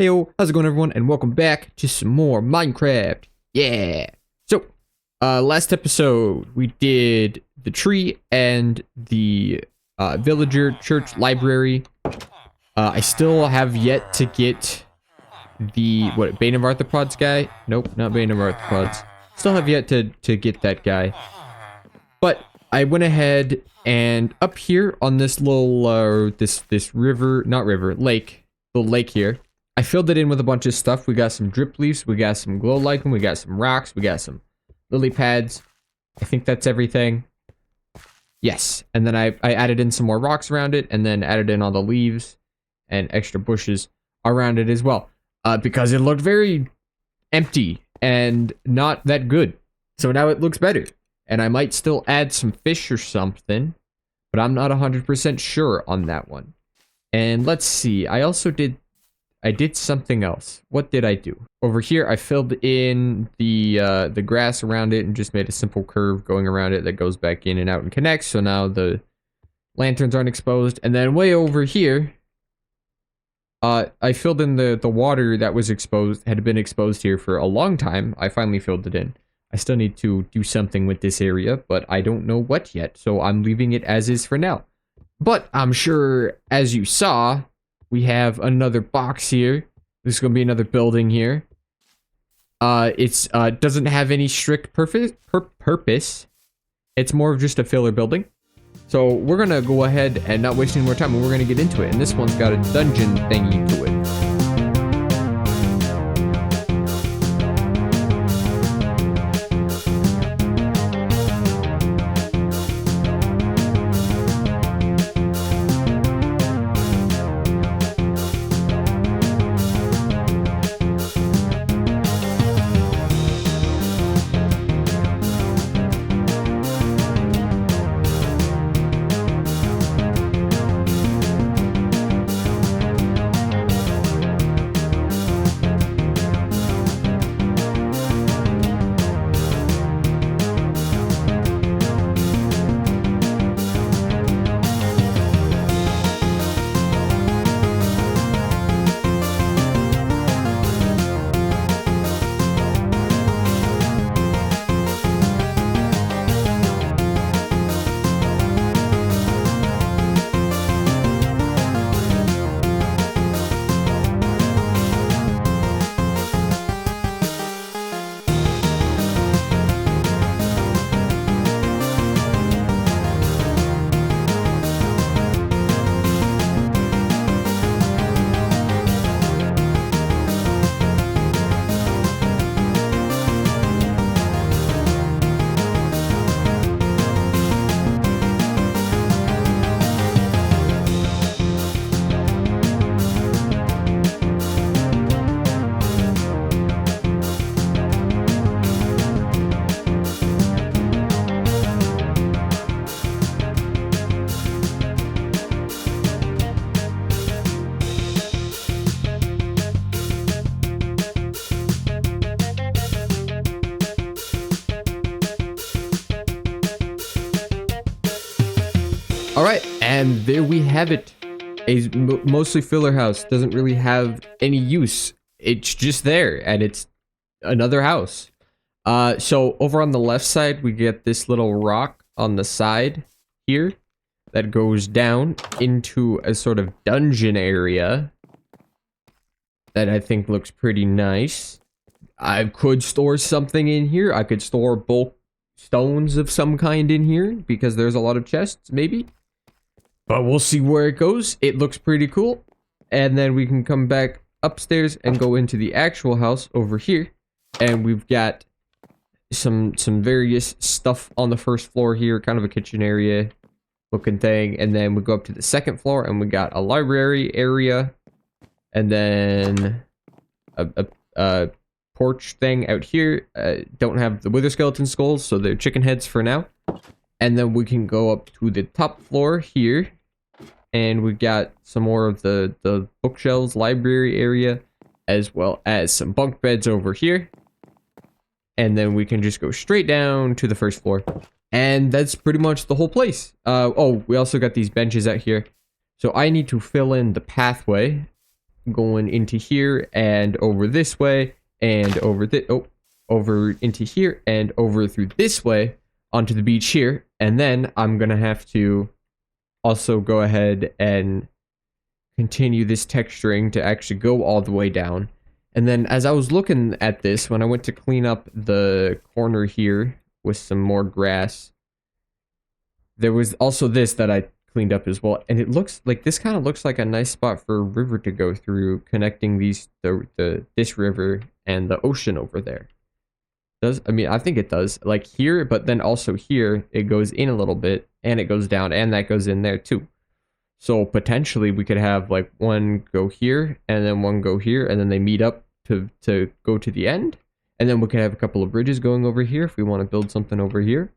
Heyo, how's it going everyone, and welcome back to some more Minecraft. Yeah! So, last episode, we did the tree and the villager church library. I still have yet to get the, Bane of Arthropods guy? Nope, not Bane of Arthropods. Still have yet to get that guy. But, I went ahead and up here on this little, this river, not river, lake, the lake here. I filled it in with a bunch of stuff. We got some drip leaves, we got some glow lichen, we got some rocks, we got some lily pads. I think that's everything. Yes, and then I added in some more rocks around it, and then added in all the leaves and extra bushes around it as well. Because it looked very empty and not that good. So now it looks better. And I might still add some fish or something, but I'm not 100% sure on that one. And let's see, I did something else. What did I do? Over here, I filled in the grass around it and just made a simple curve going around it that goes back in and out and connects. So now the lanterns aren't exposed. And then way over here, I filled in the water that was exposed, had been exposed here for a long time. I finally filled it in. I still need to do something with this area, but I don't know what yet. So I'm leaving it as is for now. But I'm sure, as you saw, we have another box here. There's going to be another building here. It's doesn't have any strict purpose. It's more of just a filler building. So we're going to go ahead and not waste any more time, and we're going to get into it. And this one's got a dungeon thingy to it. Alright, and there we have it. A mostly filler house. Doesn't really have any use. It's just there, and it's another house. So over on the left side, we get this little rock on the side here that goes down into a sort of dungeon area that I think looks pretty nice. I could store something in here. I could store bulk stones of some kind in here because there's a lot of chests, maybe. But we'll see where it goes. It looks pretty cool. And then we can come back upstairs and go into the actual house over here. And we've got some various stuff on the first floor here, kind of a kitchen area looking thing. And then we go up to the second floor and we got a library area. And then a porch thing out here. Don't have the wither skeleton skulls, so they're chicken heads for now. And then we can go up to the top floor here. And we got some more of the bookshelves, library area, as well as some bunk beds over here. And then we can just go straight down to the first floor. And that's pretty much the whole place. Oh, we also got these benches out here. So I need to fill in the pathway going into here and over this way and over over into here and over through this way onto the beach here. And then I'm gonna have to also go ahead and continue this texturing to actually go all the way down. And then as I was looking at this, when I went to clean up the corner here with some more grass, there was also this that I cleaned up as well. And it looks like, this kind of looks like a nice spot for a river to go through, connecting these, this river and the ocean over there. I mean, I think it does. Like here, but then also here, it goes in a little bit, and it goes down, and that goes in there too. So potentially we could have like one go here, and then one go here, and then they meet up to go to the end. And then we could have a couple of bridges going over here if we want to build something over here.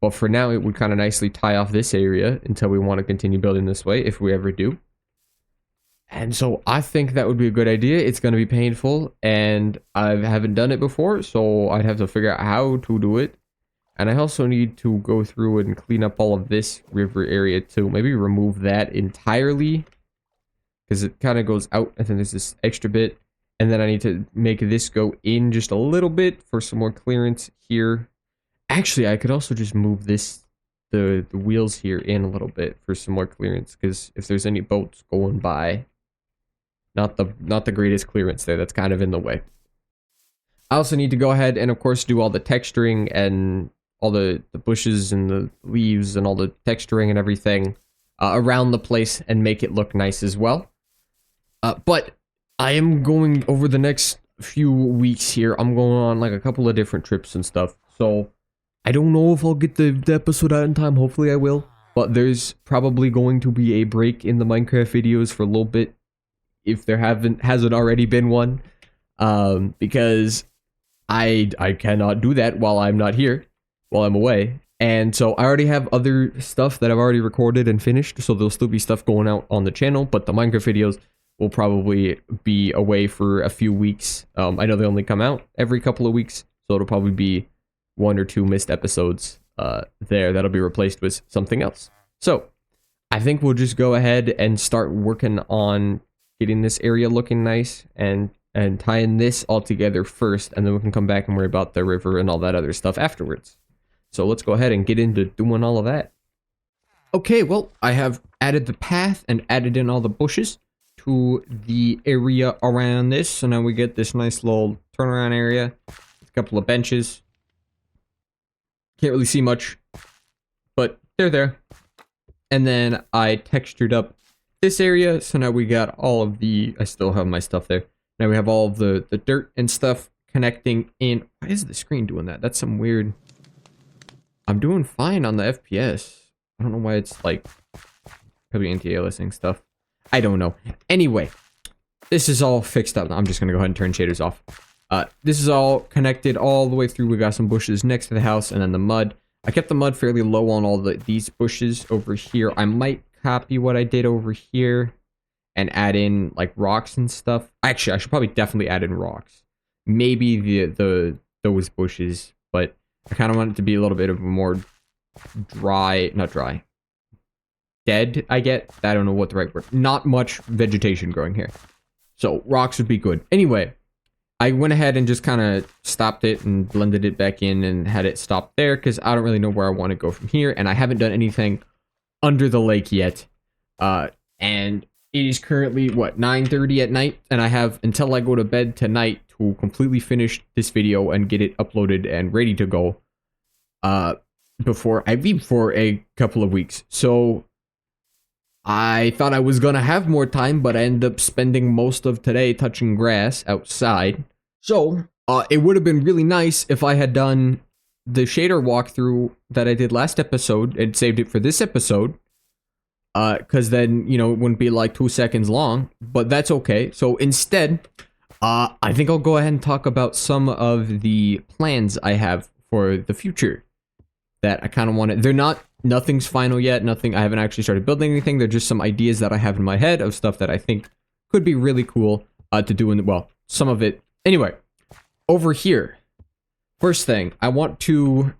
But for now, it would kind of nicely tie off this area until we want to continue building this way, if we ever do. And so I think that would be a good idea. It's going to be painful, and I haven't done it before, so I'd have to figure out how to do it. And I also need to go through and clean up all of this river area too. Maybe remove that entirely, because it kind of goes out, and then there's this extra bit. And then I need to make this go in just a little bit for some more clearance here. Actually, I could also just move this, the wheels here in a little bit for some more clearance, because if there's any boats going by, not the greatest clearance there. That's kind of in the way. I also need to go ahead and, of course, do all the texturing and all the bushes and the leaves and all the texturing and everything around the place and make it look nice as well. But I am going, over the next few weeks here, I'm going on like a couple of different trips and stuff. So I don't know if I'll get the episode out in time. Hopefully I will. But there's probably going to be a break in the Minecraft videos for a little bit, if there hasn't already been one, because I cannot do that while I'm not here, while I'm away. And so I already have other stuff that I've already recorded and finished, so there'll still be stuff going out on the channel, but the Minecraft videos will probably be away for a few weeks. I know they only come out every couple of weeks, so it'll probably be 1 or 2 missed episodes there that'll be replaced with something else. So I think we'll just go ahead and start working on getting this area looking nice and tying this all together first, and then we can come back and worry about the river and all that other stuff afterwards. So let's go ahead and get into doing all of that. Okay, well, I have added the path and added in all the bushes to the area around this, so now we get this nice little turnaround area with a couple of benches. Can't really see much, but they're there. And then I textured up this area, so now we got all of the, I still have my stuff there. Now we have all of the dirt and stuff connecting in. Why is the screen doing that? That's some weird. I'm doing fine on the FPS. I don't know why it's like probably anti-aliasing stuff. I don't know. Anyway, this is all fixed up. I'm just gonna go ahead and turn shaders off. This is all connected all the way through. We got some bushes next to the house, and then the mud. I kept the mud fairly low on all these bushes over here. I might copy what I did over here and add in like rocks and stuff. Actually, I should probably definitely add in rocks. Maybe those bushes, but I kind of want it to be a little bit of a more dead, I don't know what the right word. Not much vegetation growing here. So rocks would be good. Anyway, I went ahead and just kind of stopped it and blended it back in and had it stop there, because I don't really know where I want to go from here, and I haven't done anything under the lake yet. And it is currently, what, 9:30 at night, and I have until I go to bed tonight to completely finish this video and get it uploaded and ready to go before I leave for a couple of weeks. So I thought I was going to have more time, but I ended up spending most of today touching grass outside. So it would have been really nice if I had done the shader walkthrough that I did last episode and saved it for this episode. Because then, you know, it wouldn't be like 2 seconds long, but that's okay. So instead, I think I'll go ahead and talk about some of the plans I have for the future that I kind of want to, nothing's final yet. I haven't actually started building anything. They're just some ideas that I have in my head of stuff that I think could be really cool to do well, some of it. Anyway, over here, first thing, I want to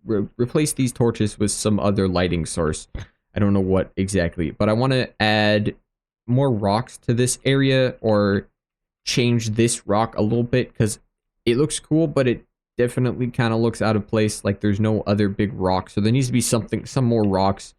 replace these torches with some other lighting source. I don't know what exactly, but I want to add more rocks to this area or change this rock a little bit because it looks cool, but it definitely kind of looks out of place. Like there's no other big rock, so there needs to be some more rocks,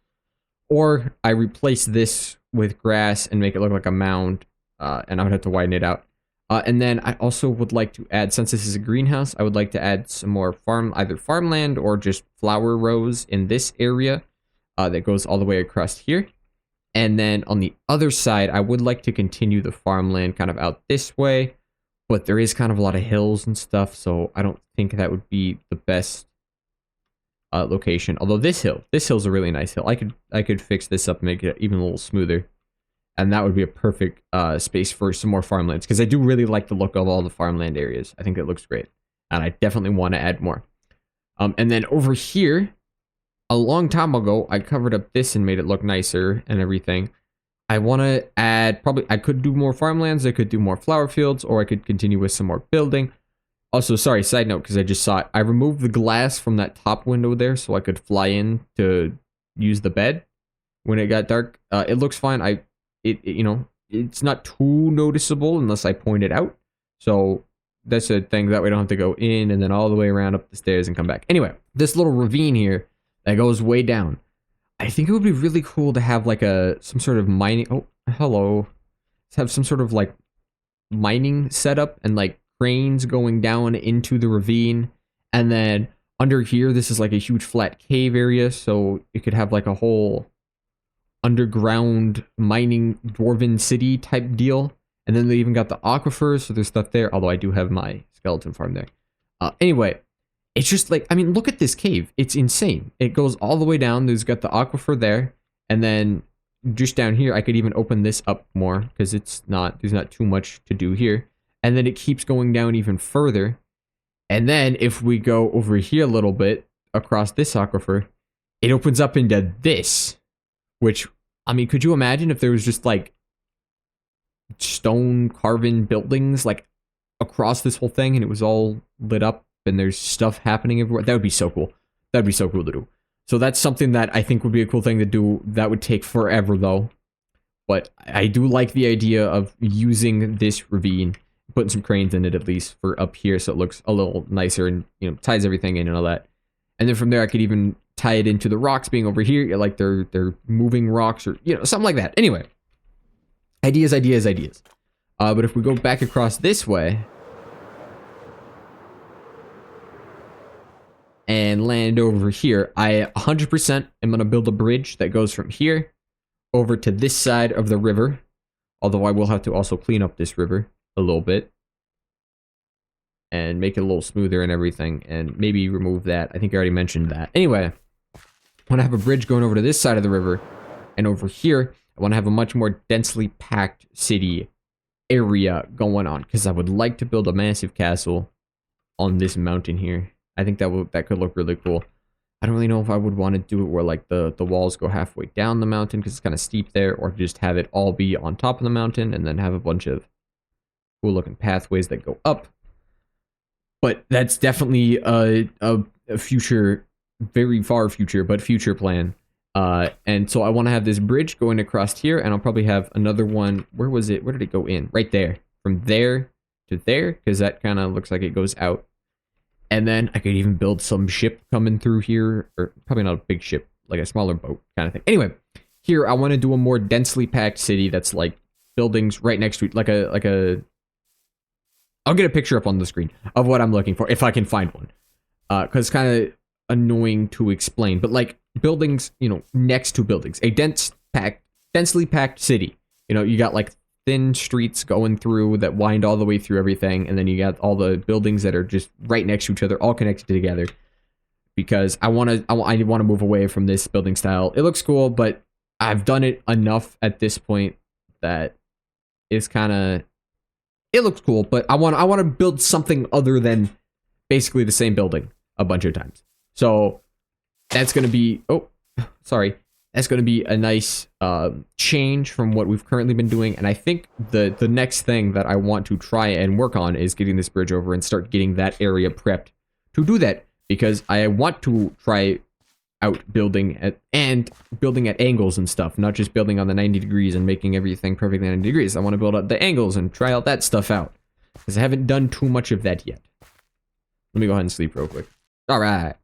or I replace this with grass and make it look like a mound, and I would have to widen it out. And then I also would like to add, since this is a greenhouse, I would like to add some more either farmland or just flower rows in this area that goes all the way across here. And then on the other side, I would like to continue the farmland kind of out this way, but there is kind of a lot of hills and stuff, so I don't think that would be the best location. Although this hill's a really nice hill. I could fix this up and make it even a little smoother. And that would be a perfect space for some more farmlands, because I do really like the look of all the farmland areas. I think it looks great, and I definitely want to add more. And then over here, a long time ago, I covered up this and made it look nicer and everything. I want to add, I could do more farmlands, I could do more flower fields, or I could continue with some more building. Also, sorry, side note, because I just saw it. I removed the glass from that top window there so I could fly in to use the bed when it got dark. It looks fine. You know, it's not too noticeable unless I point it out. So that's a thing, that we don't have to go in and then all the way around up the stairs and come back. Anyway, this little ravine here that goes way down, I think it would be really cool to have like some sort of mining. Oh, hello. Let's have some sort of like mining setup and like cranes going down into the ravine. And then under here, this is like a huge flat cave area. So you could have like a whole underground mining dwarven city type deal. And then they even got the aquifers, so there's stuff there, although I do have my skeleton farm there. Anyway, it's just like, I mean, look at this cave. It's insane. It goes all the way down. There's got the aquifer there, and then just down here, I could even open this up more because there's not too much to do here. And then it keeps going down even further. And then if we go over here a little bit across this aquifer, it opens up into this. Which, I mean, could you imagine if there was just like stone carven buildings like across this whole thing and it was all lit up and there's stuff happening everywhere? That would be so cool. That'd be so cool to do. So that's something that I think would be a cool thing to do. That would take forever though. But I do like the idea of using this ravine, putting some cranes in it at least for up here so it looks a little nicer and, you know, ties everything in and all that. And then from there I could even tie it into the rocks being over here, like they're moving rocks or, you know, something like that. Anyway, ideas. But if we go back across this way and land over here, I 100% am going to build a bridge that goes from here over to this side of the river. Although I will have to also clean up this river a little bit and make it a little smoother and everything, and maybe remove that. I think I already mentioned that. Anyway, I want to have a bridge going over to this side of the river, and over here, I want to have a much more densely packed city area going on, because I would like to build a massive castle on this mountain here. I think that could look really cool. I don't really know if I would want to do it where like the walls go halfway down the mountain because it's kind of steep there, or just have it all be on top of the mountain and then have a bunch of cool looking pathways that go up. But that's definitely a future, very far future, but future plan. And so I want to have this bridge going across here, and I'll probably have another one. Where was it? Where did it go in? Right there. From there to there, because that kind of looks like it goes out. And then I could even build some ship coming through here, or probably not a big ship, like a smaller boat kind of thing. Anyway, here I want to do a more densely packed city that's like buildings right next to it, like a. I'll get a picture up on the screen of what I'm looking for if I can find one, because it's kind of annoying to explain. But like buildings, you know, next to buildings, a densely packed city. You know, you got like thin streets going through that wind all the way through everything, and then you got all the buildings that are just right next to each other, all connected together. Because I want to move away from this building style. It looks cool, but I've done it enough at this point that it's kind of. It looks cool, but I want to build something other than basically the same building a bunch of times. So that's going to be that's going to be a nice change from what we've currently been doing. And I think the next thing that I want to try and work on is getting this bridge over and start getting that area prepped to do that, because I want to try out building and building at angles and stuff, not just building on the 90 degrees and making everything perfectly 90 degrees. I want to build up the angles and try out that stuff out, because I haven't done too much of that yet. Let me go ahead and sleep real quick. All right.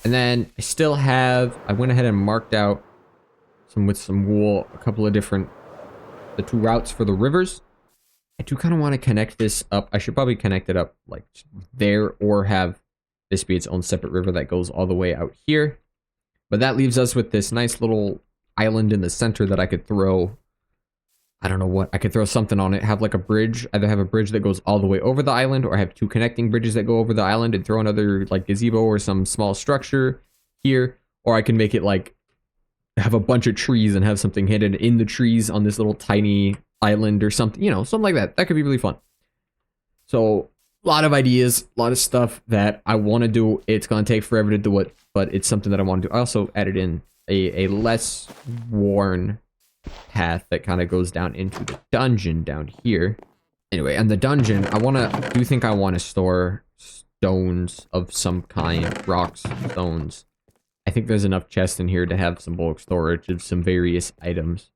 And then I still have, I went ahead and marked out with some wool, a couple of different, the 2 routes for the rivers. I do kind of want to connect this up. I should probably connect it up like there, or have this be its own separate river that goes all the way out here. But that leaves us with this nice little island in the center that I could throw, I don't know what, I could throw something on it, have like a bridge, either have a bridge that goes all the way over the island, or have 2 connecting bridges that go over the island and throw another like gazebo or some small structure here. Or I can make it like, have a bunch of trees and have something hidden in the trees on this little tiny island or something, you know, something like that. That could be really fun. So a lot of ideas, a lot of stuff that I want to do. It's going to take forever to do it, but it's something that I want to do. I also added in a less worn path that kind of goes down into the dungeon down here. Anyway, and the dungeon, I do think I want to store stones of some kind, rocks, stones. I think there's enough chests in here to have some bulk storage of some various items.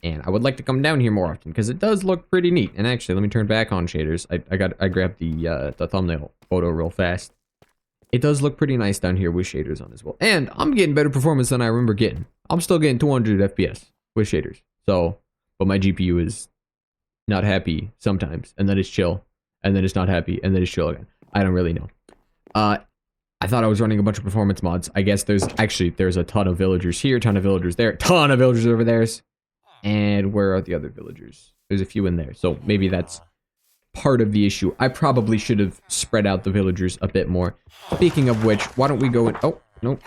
And I would like to come down here more often, because it does look pretty neat. And actually, let me turn back on shaders. I grabbed the thumbnail photo real fast. It does look pretty nice down here with shaders on as well. And I'm getting better performance than I remember getting. I'm still getting 200 FPS with shaders. So, but my GPU is not happy sometimes, and then it's chill, and then it's not happy, and then it's chill again. I don't really know. I thought I was running a bunch of performance mods. I guess there's a ton of villagers here, ton of villagers there, ton of villagers over there. And where are the other villagers? There's a few in there. So maybe that's part of the issue. I probably should have spread out the villagers a bit more. Speaking of which, why don't we go and... Oh, no.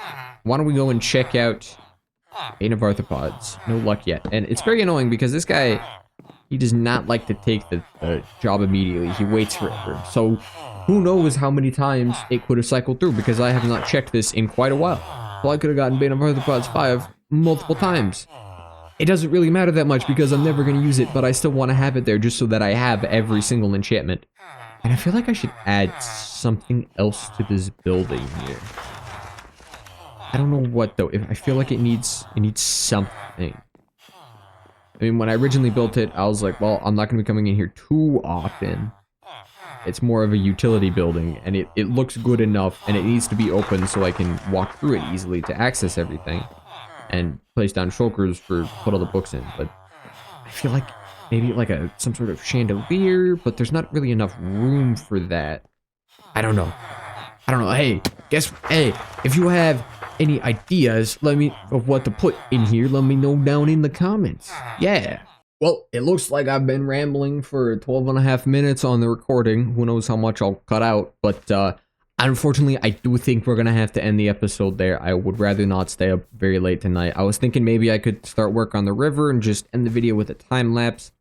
Why don't we go and check out Bane of Arthropods? No luck yet. And it's very annoying because this guy, he does not like to take the job immediately. He waits forever. So who knows how many times it could have cycled through, because I have not checked this in quite a while. So I could have gotten Bane of Arthropods 5 multiple times. It doesn't really matter that much because I'm never going to use it, but I still want to have it there just so that I have every single enchantment. And I feel like I should add something else to this building here. I don't know what though. I feel like it needs something. I mean, when I originally built it, I was like, well, I'm not going to be coming in here too often. It's more of a utility building, and it looks good enough, and it needs to be open so I can walk through it easily to access everything. And place down shulkers for put all the books in, but I feel like maybe like some sort of chandelier, but there's not really enough room for that. I don't know. Hey, if you have any ideas, of what to put in here, let me know down in the comments. Yeah. Well, it looks like I've been rambling for 12 and a half minutes on the recording. Who knows how much I'll cut out, but unfortunately, I do think we're going to have to end the episode there. I would rather not stay up very late tonight. I was thinking maybe I could start work on the river and just end the video with a time lapse.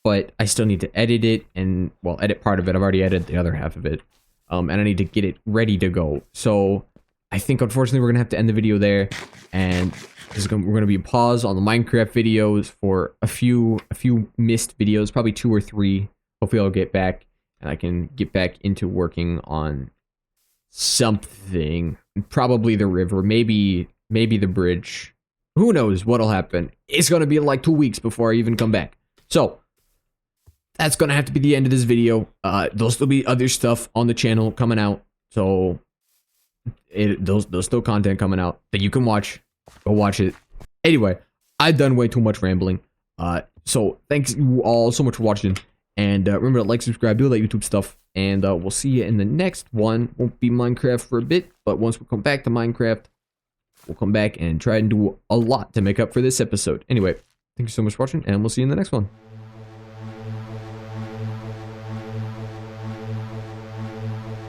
But I still need to edit it and, well, edit part of it. I've already edited the other half of it. And I need to get it ready to go. So I think, unfortunately, we're going to have to end the video there. And we're going to be pause on the Minecraft videos for a few missed videos, probably 2 or 3. Hopefully I'll get back and I can get back into working on something, probably the river, maybe the bridge. Who knows what'll happen. It's gonna be like 2 weeks before I even come back. So that's gonna have to be the end of this video. There'll still be other stuff on the channel coming out, so there's still content coming out that you can watch. Go watch it. Anyway, I've done way too much rambling. So thanks you all so much for watching. And remember to like, subscribe, do all that YouTube stuff. And we'll see you in the next one. Won't be Minecraft for a bit, but once we come back to Minecraft, we'll come back and try and do a lot to make up for this episode. Anyway, thank you so much for watching, and we'll see you in the next one.